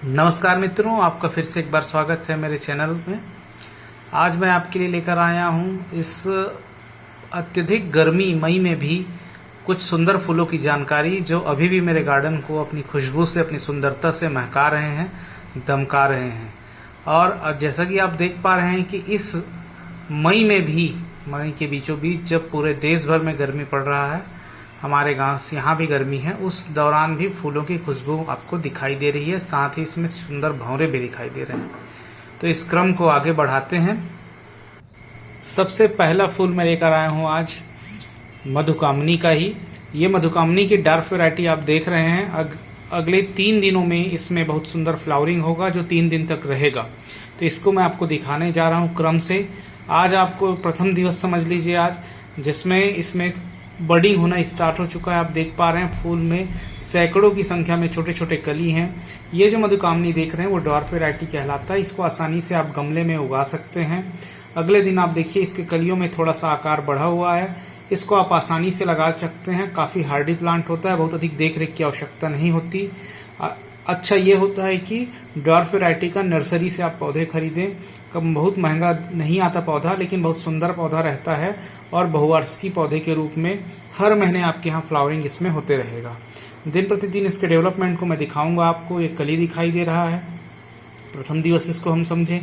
नमस्कार मित्रों, आपका फिर से एक बार स्वागत है मेरे चैनल में। आज मैं आपके लिए लेकर आया हूं इस अत्यधिक गर्मी मई में भी कुछ सुंदर फूलों की जानकारी जो अभी भी मेरे गार्डन को अपनी खुशबू से, अपनी सुंदरता से महका रहे हैं, दमका रहे हैं। और जैसा कि आप देख पा रहे हैं कि इस मई में भी, मई के बीचों बीच जब पूरे देश भर में गर्मी पड़ रहा है, हमारे गांव से यहाँ भी गर्मी है, उस दौरान भी फूलों की खुशबू आपको दिखाई दे रही है। साथ ही इसमें सुंदर भंवरे भी दिखाई दे रहे हैं। तो इस क्रम को आगे बढ़ाते हैं। सबसे पहला फूल मैं लेकर आया हूँ आज मधुकामनी का ही। ये मधुकामनी की डार्क वैरायटी आप देख रहे हैं। अगले 3 दिनों में इसमें बहुत सुंदर फ्लावरिंग होगा जो 3 दिन तक रहेगा। तो इसको मैं आपको दिखाने जा रहा हूँ क्रम से। आज आपको प्रथम दिवस समझ लीजिए आज, जिसमें इसमें बडिंग होना स्टार्ट हो चुका है। आप देख पा रहे हैं फूल में सैकड़ों की संख्या में छोटे छोटे कली हैं। ये जो मधुकामनी देख रहे हैं वो डॉर्फ वैरायटी कहलाता है। इसको आसानी से आप गमले में उगा सकते हैं। अगले दिन आप देखिए इसके कलियों में थोड़ा सा आकार बढ़ा हुआ है। इसको आप आसानी से लगा सकते हैं। काफी हार्डी प्लांट होता है, बहुत अधिक देख रेख की आवश्यकता नहीं होती। अच्छा ये होता है कि डॉर्फ वैरायटी का नर्सरी से आप पौधे खरीदें। बहुत महंगा नहीं आता पौधा, लेकिन बहुत सुंदर पौधा रहता है और बहुवार्षिकी पौधे के रूप में हर महीने आपके यहाँ फ्लावरिंग इसमें होते रहेगा। दिन प्रतिदिन इसके डेवलपमेंट को मैं दिखाऊंगा आपको। एक कली दिखाई दे रहा है। प्रथम दिवस इसको हम समझें।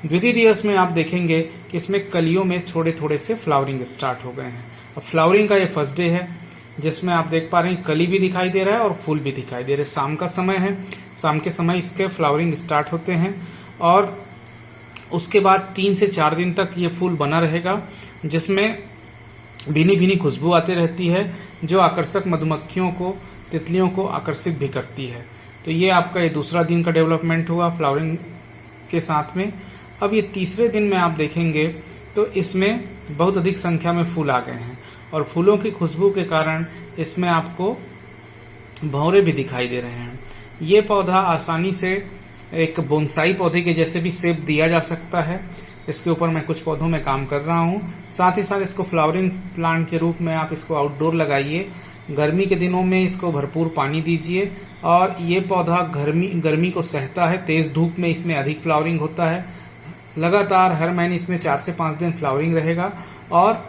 द्वितीय दिवस में आप देखेंगे कि इसमें कलियों में थोड़े थोड़े से फ्लावरिंग स्टार्ट हो गए हैं। अब फ्लावरिंग का ये फर्स्ट डे है, जिसमें आप देख पा रहे हैं कली भी दिखाई दे रहा है और फूल भी दिखाई दे रहे हैं। शाम का समय है, शाम के समय इसके फ्लावरिंग स्टार्ट होते हैं और उसके बाद 3 से 4 दिन तक ये फूल बना रहेगा, जिसमें भीनी भीनी खुशबू आती रहती है जो आकर्षक मधुमक्खियों को, तितलियों को आकर्षित भी करती है। तो ये आपका ये दूसरा दिन का डेवलपमेंट हुआ फ्लावरिंग के साथ में। अब ये तीसरे दिन में आप देखेंगे तो इसमें बहुत अधिक संख्या में फूल आ गए हैं और फूलों की खुशबू के कारण इसमें आपको भंवरे भी दिखाई दे रहे हैं। ये पौधा आसानी से एक बोनसाई पौधे के जैसे भी शेप दिया जा सकता है। इसके ऊपर मैं कुछ पौधों में काम कर रहा हूँ। साथ ही साथ इसको फ्लावरिंग प्लांट के रूप में आप इसको आउटडोर लगाइए। गर्मी के दिनों में इसको भरपूर पानी दीजिए और ये पौधा गर्मी को सहता है। तेज धूप में इसमें अधिक फ्लावरिंग होता है। लगातार हर महीने इसमें 4 से 5 दिन फ्लावरिंग रहेगा और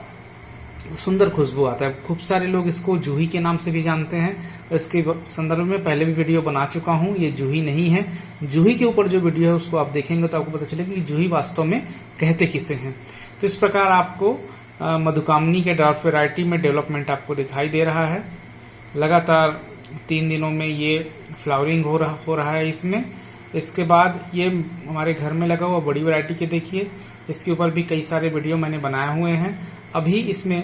सुंदर खुशबू आता है। खूब सारे लोग इसको जूही के नाम से भी जानते हैं। इसके संदर्भ में पहले भी वीडियो बना चुका हूं। ये जूही नहीं है। जूही के ऊपर जो वीडियो है उसको आप देखेंगे तो आपको पता चलेगा कि जूही वास्तव में कहते किसे हैं। तो इस प्रकार आपको मधुकामनी के डॉर्फ वैरायटी में डेवलपमेंट आपको दिखाई दे रहा है। लगातार 3 दिनों में ये फ्लावरिंग हो रहा है इसमें। इसके बाद ये हमारे घर में लगा हुआ बड़ी वैरायटी के देखिए, इसके ऊपर भी कई सारे वीडियो मैंने बनाए हुए हैं। अभी इसमें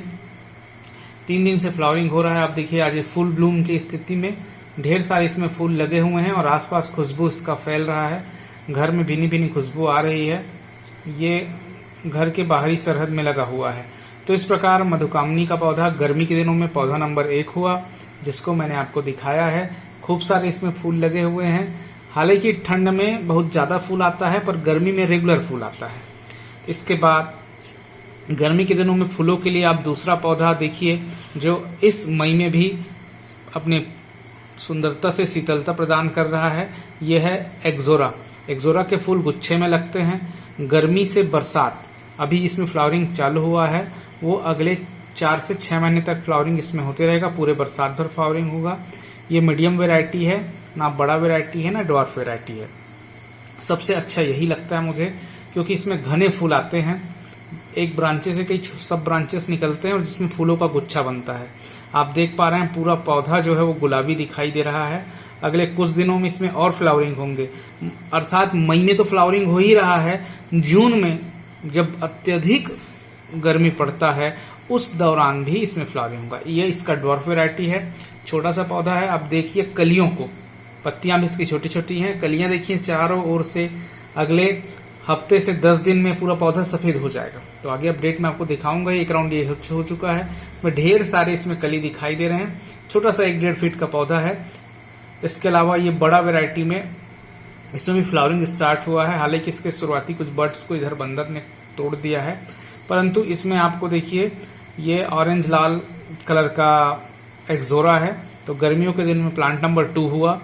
3 दिन से फ्लावरिंग हो रहा है। आप देखिए आज ये फुल ब्लूम की स्थिति में ढेर सारे इसमें फूल लगे हुए हैं और आसपास खुशबू इसका फैल रहा है। घर में भीनी भीनी खुशबू आ रही है। ये घर के बाहरी सरहद में लगा हुआ है। तो इस प्रकार मधुकामनी का पौधा गर्मी के दिनों में पौधा नंबर 1 हुआ, जिसको मैंने आपको दिखाया है। खूब सारे इसमें फूल लगे हुए हैं। हालांकि ठंड में बहुत ज्यादा फूल आता है, पर गर्मी में रेगुलर फूल आता है। इसके बाद गर्मी के दिनों में फूलों के लिए आप दूसरा पौधा देखिए जो इस मई में भी अपनी सुंदरता से शीतलता प्रदान कर रहा है। यह है एक्जोरा। एक्जोरा के फूल गुच्छे में लगते हैं। गर्मी से बरसात, अभी इसमें फ्लावरिंग चालू हुआ है, वो अगले 4 से 6 महीने तक फ्लावरिंग इसमें होते रहेगा। पूरे बरसात भर फ्लावरिंग होगा। ये मीडियम वेराइटी है, ना बड़ा वेराइटी है ना डॉर्फ वेराइटी है। सबसे अच्छा यही लगता है मुझे, क्योंकि इसमें घने फूल आते हैं। एक ब्रांचे से कई सब ब्रांचेस निकलते हैं और जिसमें फूलों का गुच्छा बनता है। आप देख पा रहे हैं पूरा पौधा जो है वो गुलाबी दिखाई दे रहा है। अगले कुछ दिनों में इसमें और फ्लावरिंग होंगे, अर्थात मई में तो फ्लावरिंग हो ही रहा है। जून में जब अत्यधिक गर्मी पड़ता है उस दौरान भी इसमें फ्लावरिंग होगा। ये इसका डॉर्फ वैरायटी है। छोटा सा पौधा है। आप देखिए कलियों को, पत्तियां भी इसकी छोटी छोटी हैं। कलियां देखिए चारों ओर से। अगले हफ्ते से 10 दिन में पूरा पौधा सफेद हो जाएगा। तो आगे अपडेट में आपको दिखाऊंगा। एक राउंड ये हो चुका है। में ढेर सारे इसमें कली दिखाई दे रहे हैं। छोटा सा 1-1.5 फीट का पौधा है। इसके अलावा ये बड़ा वैरायटी में इसमें भी फ्लावरिंग स्टार्ट हुआ है। हालांकि इसके शुरुआती कुछ बर्ड्स को इधर बंदर ने तोड़ दिया है, परंतु इसमें आपको देखिए ये ऑरेंज लाल कलर का एक्जोरा है। तो गर्मियों के दिन में प्लांट नंबर 2 हुआ।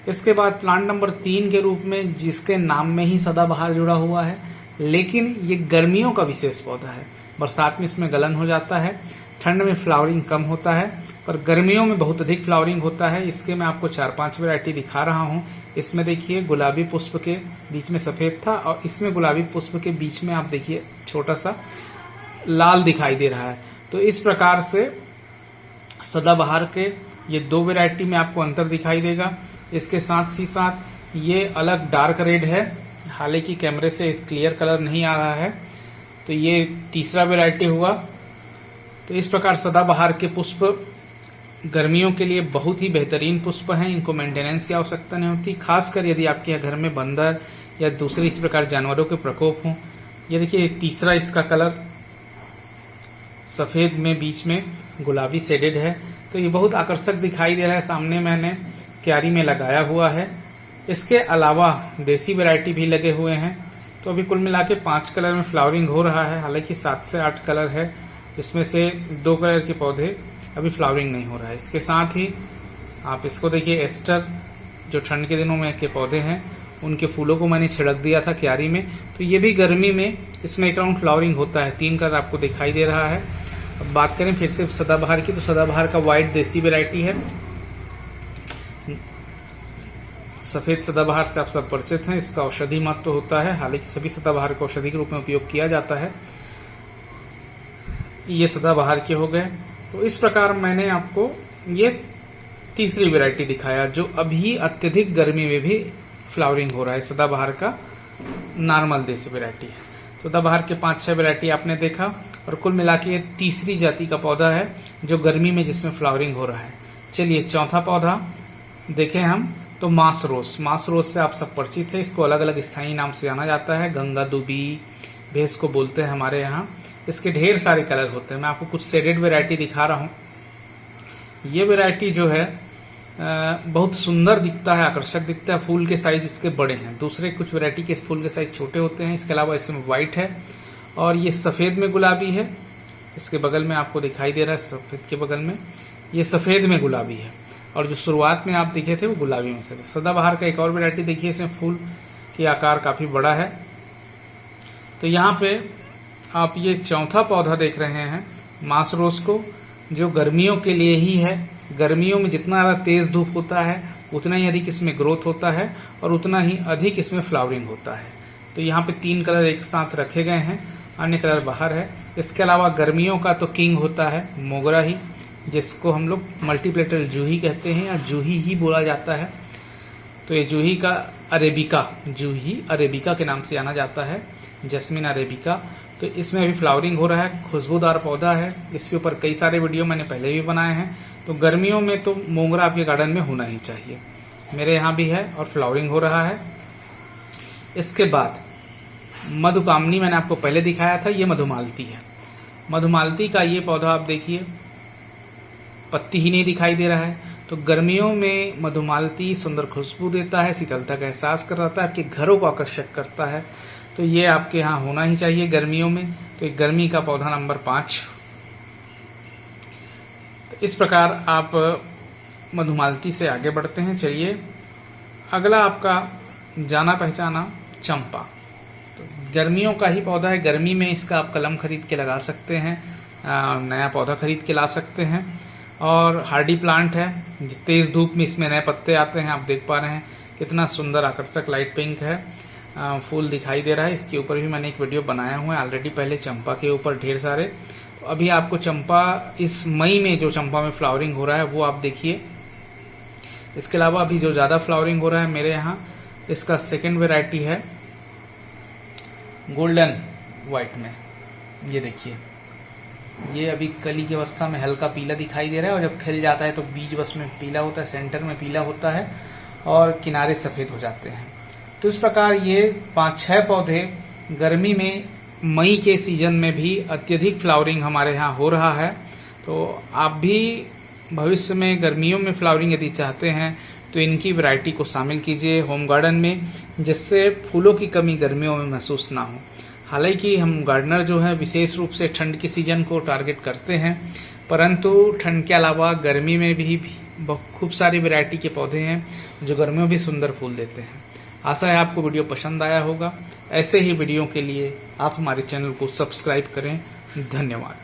इसके बाद प्लांट नंबर 3 के रूप में, जिसके नाम में ही सदाबहार जुड़ा हुआ है, लेकिन ये गर्मियों का विशेष पौधा है। बरसात में इसमें गलन हो जाता है, ठंड में फ्लावरिंग कम होता है, पर गर्मियों में बहुत अधिक फ्लावरिंग होता है। इसके मैं आपको 4-5 वैरायटी दिखा रहा हूँ। इसमें देखिए गुलाबी पुष्प के बीच में सफेद था, और इसमें गुलाबी पुष्प के बीच में आप देखिए छोटा सा लाल दिखाई दे रहा है। तो इस प्रकार से सदाबहार के ये 2 वैरायटी में आपको अंतर दिखाई देगा। इसके साथ ही साथ ये अलग डार्क रेड है, हालांकि कैमरे से इस क्लियर कलर नहीं आ रहा है। तो ये तीसरा वैरायटी हुआ। तो इस प्रकार सदाबहार के पुष्प गर्मियों के लिए बहुत ही बेहतरीन पुष्प हैं। इनको मेंटेनेंस की आवश्यकता नहीं होती, खासकर यदि आपके घर में बंदर या दूसरे इस प्रकार जानवरों के प्रकोप हों। ये देखिए तीसरा इसका कलर सफेद में बीच में गुलाबी शेडेड है, तो ये बहुत आकर्षक दिखाई दे रहा है। सामने मैंने क्यारी में लगाया हुआ है। इसके अलावा देसी वैरायटी भी लगे हुए हैं। तो अभी कुल मिला के 5 कलर में फ्लावरिंग हो रहा है, हालांकि 7 से 8 कलर है, जिसमें से 2 कलर के पौधे अभी फ्लावरिंग नहीं हो रहा है। इसके साथ ही आप इसको देखिए, एस्टर जो ठंड के दिनों में के पौधे हैं, उनके फूलों को मैंने छिड़क दिया था क्यारी में। तो ये भी गर्मी में इसमें एक राउंड फ्लावरिंग होता है। 3 कलर आपको दिखाई दे रहा है। अब बात करें फिर से सदाबहार की, तो सदाबहार का व्हाइट देसी वैरायटी है। सफेद सदाबहार से आप सब परिचित हैं, इसका औषधि महत्व होता है, हालांकि सभी सदाबहार को औषधि के रूप में उपयोग किया जाता है। ये सदाबहार के हो गए। तो इस प्रकार मैंने आपको ये तीसरी वैरायटी दिखाया, जो अभी अत्यधिक गर्मी में भी फ्लावरिंग हो रहा है। सदाबहार का नॉर्मल देसी वैरायटी है। सदाबहार के 5-6 वैरायटी आपने देखा, और कुल मिला के ये तीसरी जाति का पौधा है जो गर्मी में जिसमें फ्लावरिंग हो रहा है। चलिए चौथा पौधा देखें हम, तो मास रोज। मास रोज से आप सब परिचित है। इसको अलग अलग स्थानीय नाम से जाना जाता है, गंगा दुबी भी इसको बोलते हैं हमारे यहाँ। इसके ढेर सारे कलर होते हैं। मैं आपको कुछ शेडेड वैरायटी दिखा रहा हूँ। ये वैरायटी जो है बहुत सुंदर दिखता है, आकर्षक दिखता है। फूल के साइज इसके बड़े हैं, दूसरे कुछ वैरायटी के फूल के साइज छोटे होते हैं। इसके अलावा इसमें व्हाइट है, और ये सफेद में गुलाबी है। इसके बगल में आपको दिखाई दे रहा है, सफेद के बगल में ये सफेद में गुलाबी है, और जो शुरुआत में आप दिखे थे वो गुलाबी में से। सदाबहार का एक और वैरायटी देखिए, इसमें फूल की आकार काफी बड़ा है। तो यहाँ पे आप ये चौथा पौधा देख रहे हैं मास रोज को, जो गर्मियों के लिए ही है। गर्मियों में जितना ज्यादा तेज धूप होता है, उतना ही अधिक इसमें ग्रोथ होता है, और उतना ही अधिक इसमें फ्लावरिंग होता है। तो यहाँ पे 3 कलर एक साथ रखे गए हैं, अन्य कलर बाहर है। इसके अलावा गर्मियों का तो किंग होता है मोगरा ही, जिसको हम लोग मल्टीप्लेटल जूही कहते हैं, या जूही ही बोला जाता है। तो ये जूही का अरेबिका, जूही अरेबिका के नाम से जाना जाता है, जैस्मिन अरेबिका। तो इसमें अभी फ्लावरिंग हो रहा है, खुशबूदार पौधा है। इसके ऊपर कई सारे वीडियो मैंने पहले भी बनाए हैं। तो गर्मियों में तो मोगरा आपके गार्डन में होना ही चाहिए। मेरे यहाँ भी है और फ्लावरिंग हो रहा है। इसके बाद मधुकामनी मैंने आपको पहले दिखाया था, ये मधुमालती है। मधुमालती का ये पौधा आप देखिए, पत्ती ही नहीं दिखाई दे रहा है। तो गर्मियों में मधुमालती सुंदर खुशबू देता है, शीतलता का एहसास कराता है, आपके घरों को आकर्षक करता है। तो ये आपके यहाँ होना ही चाहिए गर्मियों में। तो एक गर्मी का पौधा नंबर 5। तो इस प्रकार आप मधुमालती से आगे बढ़ते हैं। चलिए अगला आपका जाना पहचाना चंपा। तो गर्मियों का ही पौधा है। गर्मी में इसका आप कलम खरीद के लगा सकते हैं, नया पौधा खरीद के ला सकते हैं, और हार्डी प्लांट है। तेज धूप में इसमें नए पत्ते आते हैं। आप देख पा रहे हैं कितना सुंदर आकर्षक लाइट पिंक है, फूल दिखाई दे रहा है। इसके ऊपर भी मैंने एक वीडियो बनाया हुआ है ऑलरेडी पहले, चंपा के ऊपर ढेर सारे। तो अभी आपको चंपा इस मई में जो चंपा में फ्लावरिंग हो रहा है वो आप देखिए। इसके अलावा अभी जो ज्यादा फ्लावरिंग हो रहा है मेरे यहाँ, इसका सेकेंड वेराइटी है गोल्डन व्हाइट में। ये देखिए, ये अभी कली की अवस्था में हल्का पीला दिखाई दे रहा है, और जब खिल जाता है तो बीज बस में पीला होता है, सेंटर में पीला होता है, और किनारे सफेद हो जाते हैं। तो इस प्रकार ये 5-6 पौधे गर्मी में मई के सीजन में भी अत्यधिक फ्लावरिंग हमारे यहाँ हो रहा है। तो आप भी भविष्य में गर्मियों में फ्लावरिंग यदि चाहते हैं तो इनकी वैरायटी को शामिल कीजिए होम गार्डन में, जिससे फूलों की कमी गर्मियों में महसूस ना हो। हालांकि हम गार्डनर जो है विशेष रूप से ठंड के सीजन को टारगेट करते हैं, परंतु ठंड के अलावा गर्मी में भी खूब सारी वैरायटी के पौधे हैं जो गर्मियों में भी सुंदर फूल देते हैं। आशा है आपको वीडियो पसंद आया होगा। ऐसे ही वीडियो के लिए आप हमारे चैनल को सब्सक्राइब करें। धन्यवाद।